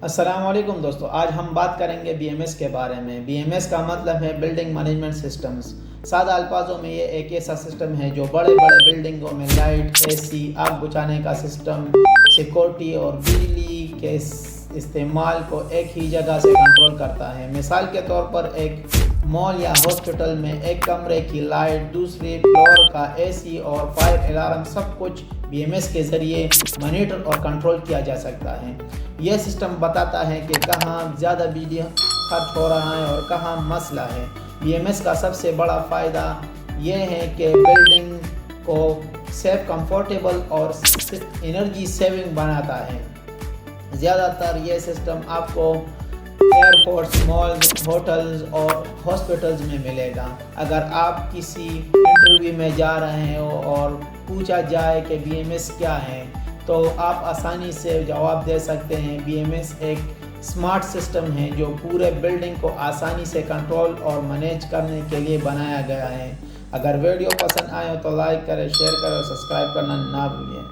السلام علیکم دوستو، آج ہم بات کریں گے بی ایم ایس کے بارے میں۔ بی ایم ایس کا مطلب ہے بلڈنگ مینجمنٹ سسٹمز۔ سادہ الفاظوں میں یہ ایک ایسا سسٹم ہے جو بڑے بڑے بلڈنگوں میں لائٹ، اے سی، آگ بجھانے کا سسٹم، سیکورٹی اور بجلی کے استعمال کو ایک ہی جگہ سے کنٹرول کرتا ہے۔ مثال کے طور پر ایک مال یا ہاسپٹل میں ایک کمرے کی لائٹ، دوسری فلور کا اے سی اور فائر الارم سب کچھ بی ایم ایس کے ذریعے مانیٹر اور کنٹرول کیا جا سکتا ہے۔ یہ سسٹم بتاتا ہے کہ کہاں زیادہ بجلی خرچ ہو رہا ہے اور کہاں مسئلہ ہے۔ بی ایم ایس کا سب سے بڑا فائدہ یہ ہے کہ بلڈنگ کو سیف، کمفورٹیبل اور انرجی سیونگ بناتا ہے۔ زیادہ تر یہ سسٹم آپ کو ایئرپورٹس، مالز، ہوٹلز اور ہاسپٹلز میں ملے گا۔ اگر آپ کسی انٹرویو میں جا رہے ہو اور پوچھا جائے کہ بی ایم ایس کیا ہے تو آپ آسانی سے جواب دے سکتے ہیں۔ بی ایم ایس ایک اسمارٹ سسٹم ہے جو پورے بلڈنگ کو آسانی سے کنٹرول اور مینیج کرنے کے لیے بنایا گیا ہے۔ اگر ویڈیو پسند آئے تو لائک کریں، شیئر کریں اور سبسکرائب کرنا نہ بھولیں۔